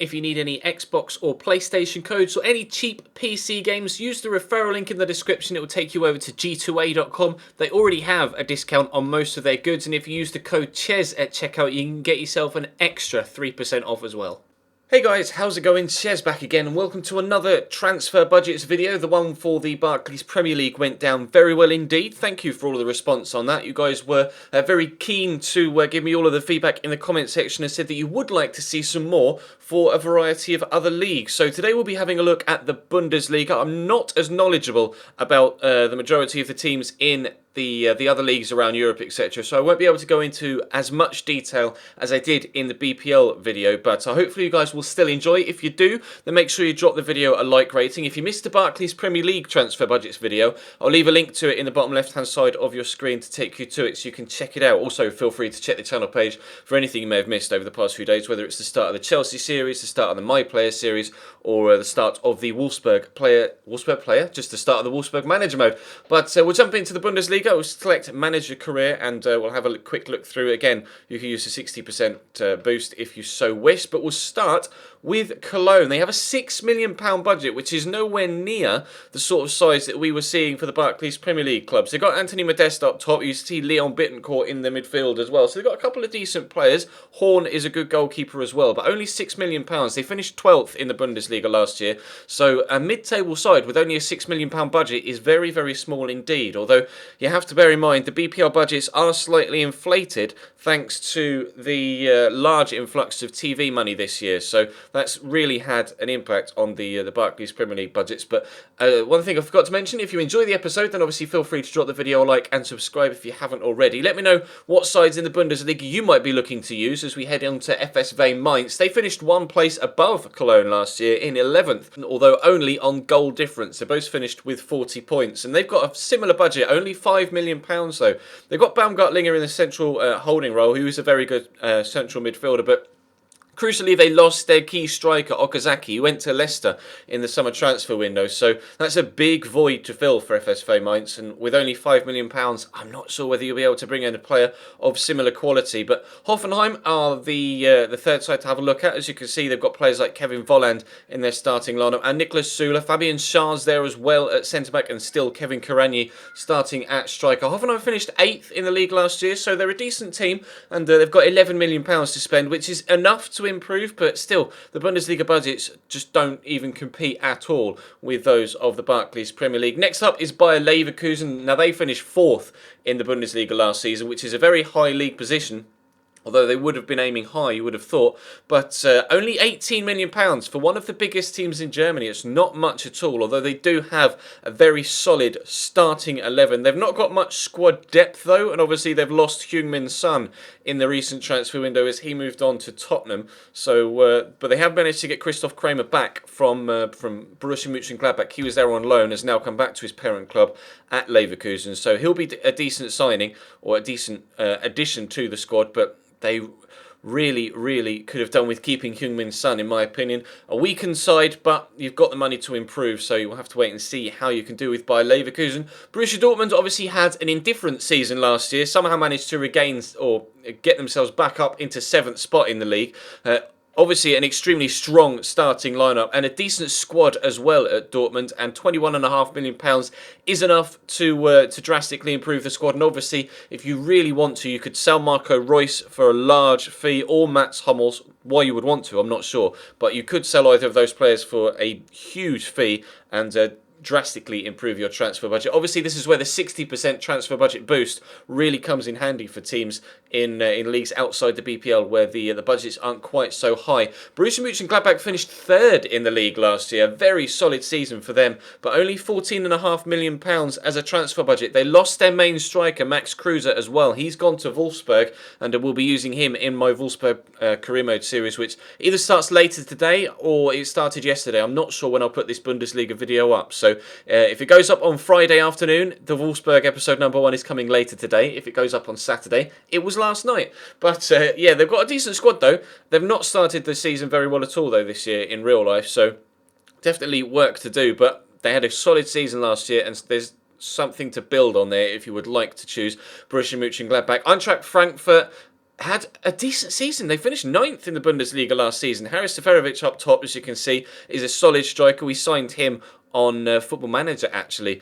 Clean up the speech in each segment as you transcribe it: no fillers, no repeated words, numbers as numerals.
If you need any Xbox or PlayStation codes or any cheap PC games, use the referral link in the description. It will take you over to g2a.com. They already have a discount on most of their goods, and if you use the code CHES at checkout, you can get yourself an extra 3% off as well. Hey guys, how's it going? Chez back again, and welcome to another transfer budgets video. The one for the Barclays Premier League went down very well indeed. Thank you for all of the response on that. You guys were very keen to give me all of the feedback in the comment section and said that you would like to see some more for a variety of other leagues. So today we'll be having a look at the Bundesliga. I'm not as knowledgeable about the majority of the teams in the other leagues around Europe, etc. So I won't be able to go into as much detail as I did in the BPL video, but hopefully you guys will still enjoy. If you do, then make sure you drop the video a like rating. If you missed the Barclays Premier League transfer budgets video, I'll leave a link to it in the bottom left hand side of your screen to take you to it so you can check it out. Also, feel free to check the channel page for anything you may have missed over the past few days, whether it's the start of the Chelsea series, the start of the My Player series, or the start of the Wolfsburg player, just the start of the Wolfsburg manager mode. But we'll jump into the Bundesliga. We'll select manager career, and we'll have a quick look through it. Again, you can use the 60% boost if you so wish, but we'll start with Cologne. They have a £6 million budget, which is nowhere near the sort of size that we were seeing for the Barclays Premier League clubs. They've got Anthony Modeste up top. You see Leon Bittencourt in the midfield as well. So they've got a couple of decent players. Horn is a good goalkeeper as well, but only £6 million. They finished 12th in the Bundesliga last year. So a mid-table side with only a £6 million budget is very, very small indeed. Although you have to bear in mind the BPL budgets are slightly inflated thanks to the large influx of TV money this year. So that's really had an impact on the Barclays Premier League budgets. But one thing I forgot to mention, if you enjoy the episode, then obviously feel free to drop the video a like and subscribe if you haven't already. Let me know what sides in the Bundesliga you might be looking to use as we head on to FSV Mainz. They finished one place above Cologne last year in 11th, although only on goal difference. They both finished with 40 points, and they've got a similar budget, only £5 million though. They've got Baumgartlinger in the central holding role, who is a very good central midfielder, but crucially, they lost their key striker, Okazaki, who went to Leicester in the summer transfer window. So that's a big void to fill for FSV Mainz. And with only £5 million, I'm not sure whether you'll be able to bring in a player of similar quality. But Hoffenheim are the third side to have a look at. As you can see, they've got players like Kevin Volland in their starting lineup, and Nicolas Sula, Fabian Schär's there as well at centre-back, and still Kevin Karagny starting at striker. Hoffenheim finished 8th in the league last year, so they're a decent team, and they've got £11 million to spend, which is enough to improve, but still the Bundesliga budgets just don't even compete at all with those of the Barclays Premier League. Next up is Bayer Leverkusen. Now they finished 4th in the Bundesliga last season, which is a very high league position. Although they would have been aiming high, you would have thought. But only £18 million for one of the biggest teams in Germany. It's not much at all, although they do have a very solid starting 11. They've not got much squad depth, though, and obviously they've lost Heung-min Son in the recent transfer window as he moved on to Tottenham. So, but they have managed to get Christoph Kramer back from Borussia Mönchengladbach. He was there on loan, has now come back to his parent club at Leverkusen. So he'll be a decent signing, or a decent addition to the squad, but they really could have done with keeping Heung-min Son, in my opinion. A weakened side, but you've got the money to improve, so you'll have to wait and see how you can do with Bayer Leverkusen. Borussia Dortmund obviously had an indifferent season last year, somehow managed to regain or get themselves back up into 7th spot in the league. Obviously, an extremely strong starting lineup and a decent squad as well at Dortmund, and £21.5 million is enough to drastically improve the squad. And obviously, if you really want to, you could sell Marco Reus for a large fee, or Mats Hummels. Why you would want to, I'm not sure, but you could sell either of those players for a huge fee and drastically improve your transfer budget. Obviously, this is where the 60% transfer budget boost really comes in handy for teams in leagues outside the BPL where the budgets aren't quite so high. Borussia Mönchengladbach finished 3rd in the league last year. Very solid season for them, but only £14.5 million as a transfer budget. They lost their main striker, Max Kruse, as well. He's gone to Wolfsburg, and we'll be using him in my Wolfsburg career mode series, which either starts later today or it started yesterday. I'm not sure when I'll put this Bundesliga video up. So if it goes up on Friday afternoon, the Wolfsburg episode number 1 is coming later today. If it goes up on Saturday, it was last night. But yeah, they've got a decent squad though. They've not started the season very well at all though this year in real life, so definitely work to do. But they had a solid season last year, and there's something to build on there if you would like to choose Borussia Mönchengladbach. Eintracht Frankfurt had a decent season. They finished 9th in the Bundesliga last season. Haris Seferovic up top, as you can see, is a solid striker. We signed him on Football Manager, actually,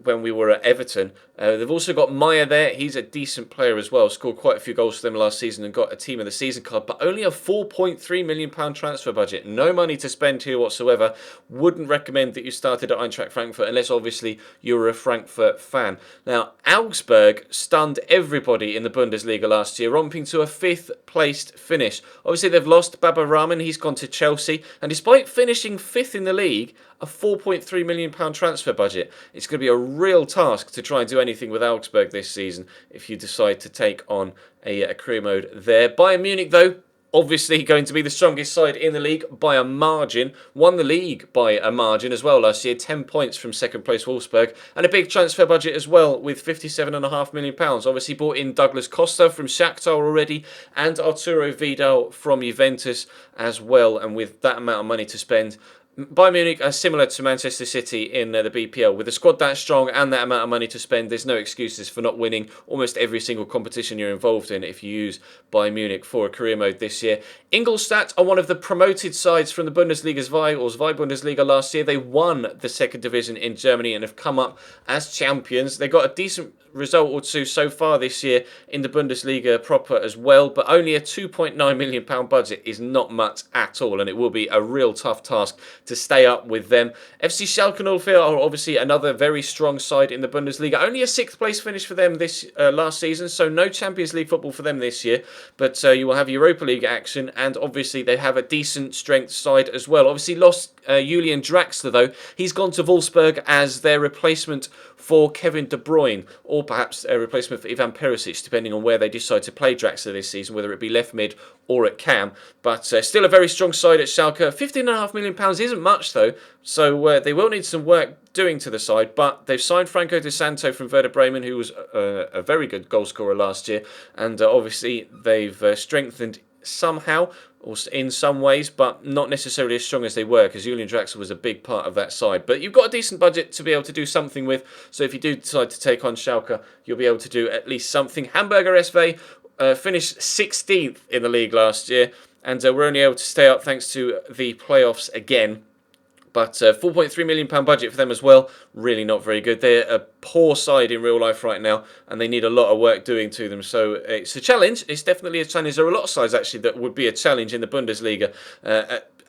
when we were at Everton. They've also got Meyer there. He's a decent player as well. Scored quite a few goals for them last season and got a Team of the Season card, but only a £4.3 million transfer budget. No money to spend here whatsoever. Wouldn't recommend that you started at Eintracht Frankfurt unless, obviously, you were a Frankfurt fan. Now, Augsburg stunned everybody in the Bundesliga last year, romping to a 5th-placed finish. Obviously, they've lost Baba Rahman. He's gone to Chelsea. And despite finishing 5th in the league, a £4.3 million transfer budget. It's going to be a real task to try and do anything with Augsburg this season if you decide to take on a career mode there. Bayern Munich, though, obviously going to be the strongest side in the league by a margin. Won the league by a margin as well last year. 10 points from second place Wolfsburg. And a big transfer budget as well with £57.5 million. Obviously bought in Douglas Costa from Shakhtar already and Arturo Vidal from Juventus as well. And with that amount of money to spend, Bayern Munich are similar to Manchester City in the BPL. With a squad that strong and that amount of money to spend, there's no excuses for not winning almost every single competition you're involved in if you use Bayern Munich for a career mode this year. Ingolstadt are one of the promoted sides from the Bundesliga's Zwei Bundesliga last year. They won the second division in Germany and have come up as champions. They got a decent result or two so far this year in the Bundesliga proper as well, but only a £2.9 million budget is not much at all, and it will be a real tough task to stay up with them. FC Schalke 04 are obviously another very strong side in the Bundesliga. Only a 6th place finish for them this last season, so no Champions League football for them this year, but you will have Europa League action, and obviously they have a decent strength side as well. Obviously lost Julian Draxler though. He's gone to Wolfsburg as their replacement for Kevin De Bruyne, or perhaps a replacement for Ivan Perisic, depending on where they decide to play Draxler this season, whether it be left mid or at cam. But still a very strong side at Schalke. £15.5 million isn't much though, so they will need some work doing to the side, but they've signed Franco Di Santo from Werder Bremen, who was a very good goal scorer last year, and obviously they've strengthened somehow or in some ways, but not necessarily as strong as they were, because Julian Draxler was a big part of that side. But you've got a decent budget to be able to do something with, so if you do decide to take on Schalke, you'll be able to do at least something. Hamburger SV finished 16th in the league last year, and were only able to stay up thanks to the playoffs again. But £4.3 million budget for them as well, really not very good. They're a poor side in real life right now, and they need a lot of work doing to them. So it's a challenge. It's definitely a challenge. There are a lot of sides, actually, that would be a challenge in the Bundesliga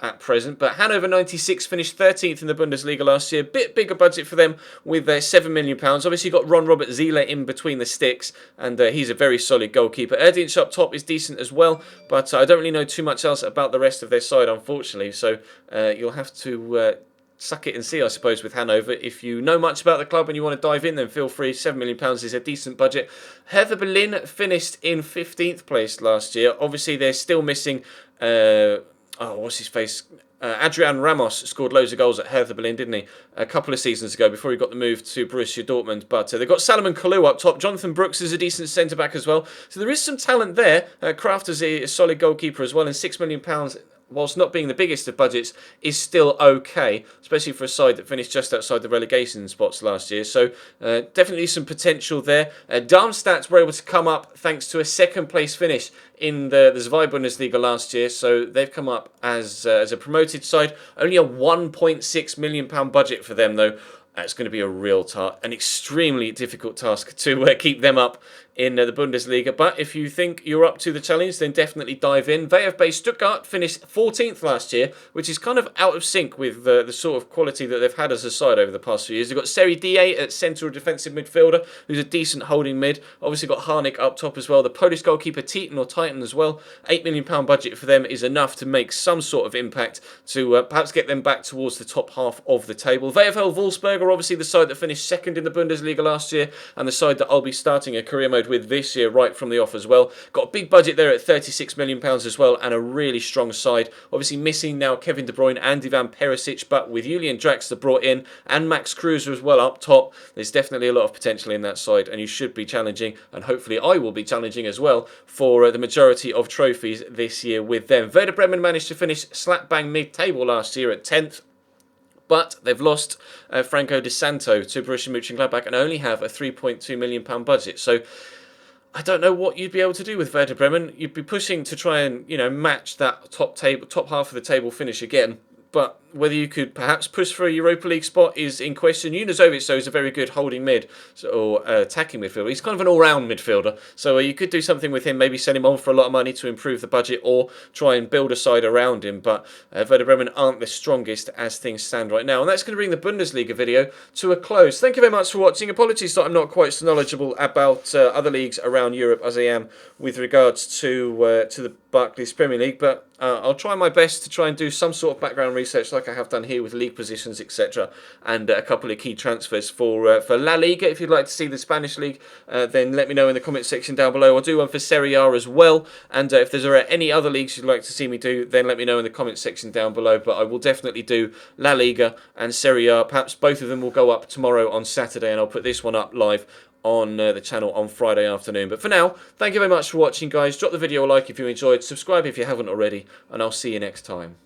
at present. But Hannover 96 finished 13th in the Bundesliga last year. Bit bigger budget for them with £7 million. Obviously, you've got Ron Robert Zieler in between the sticks, and he's a very solid goalkeeper. Erdinch up top is decent as well, but I don't really know too much else about the rest of their side, unfortunately. So you'll have to suck it and see, I suppose, with Hanover. If you know much about the club and you want to dive in, then feel free. £7 million is a decent budget. Hertha Berlin finished in 15th place last year. Obviously, they're still missing... what's his face? Adrian Ramos scored loads of goals at Hertha Berlin, didn't he? A couple of seasons ago before he got the move to Borussia Dortmund. But they've got Salomon Kalou up top. Jonathan Brooks is a decent centre-back as well. So there is some talent there. Kraft is a solid goalkeeper as well. And £6 million, whilst not being the biggest of budgets, is still okay, especially for a side that finished just outside the relegation spots last year. So definitely some potential there. Darmstadt were able to come up thanks to a second-place finish in the Zwei Bundesliga last year, so they've come up as a promoted side. Only a £1.6 million budget for them, though. It's going to be a real an extremely difficult task to keep them up in the Bundesliga. But if you think you're up to the challenge, then definitely dive in. VfB Stuttgart finished 14th last year, which is kind of out of sync with the sort of quality that they've had as a side over the past few years. They've got Seri Die at central defensive midfielder, who's a decent holding mid. Obviously got Harnik up top as well. The Polish goalkeeper Titan as well. £8 million budget for them is enough to make some sort of impact to perhaps get them back towards the top half of the table. VfL Wolfsburg are obviously the side that finished second in the Bundesliga last year, and the side that I'll be starting a career mode with this year right from the off as well. Got a big budget there at £36 million as well, and a really strong side. Obviously missing now Kevin De Bruyne and Ivan Perisic, but with Julian Draxler brought in and Max Kruse as well up top, there's definitely a lot of potential in that side, and you should be challenging, and hopefully I will be challenging as well for the majority of trophies this year with them. Werder Bremen managed to finish slap bang mid-table last year at 10th. But they've lost Franco Di Santo to Borussia Mönchengladbach and only have a £3.2 million budget. So I don't know what you'd be able to do with Werder Bremen. You'd be pushing to try and match that top half of the table finish again. But whether you could perhaps push for a Europa League spot is in question. Junuzovic, though, is a very good holding mid or attacking midfielder. He's kind of an all-round midfielder. So you could do something with him, maybe send him on for a lot of money to improve the budget or try and build a side around him. But Werder Bremen aren't the strongest as things stand right now. And that's going to bring the Bundesliga video to a close. Thank you very much for watching. Apologies that I'm not quite so knowledgeable about other leagues around Europe as I am with regards to the Barclays Premier League, but I'll try my best to try and do some sort of background research like I have done here with league positions, etc., and a couple of key transfers for La Liga. If you'd like to see the Spanish league, then let me know in the comment section down below. I'll do one for Serie A as well, and if there's any other leagues you'd like to see me do, then let me know in the comment section down below, but I will definitely do La Liga and Serie A. Perhaps both of them will go up tomorrow on Saturday, and I'll put this one up live on the channel on Friday afternoon. But for now, thank you very much for watching, guys. Drop the video a like if you enjoyed, subscribe if you haven't already, and I'll see you next time.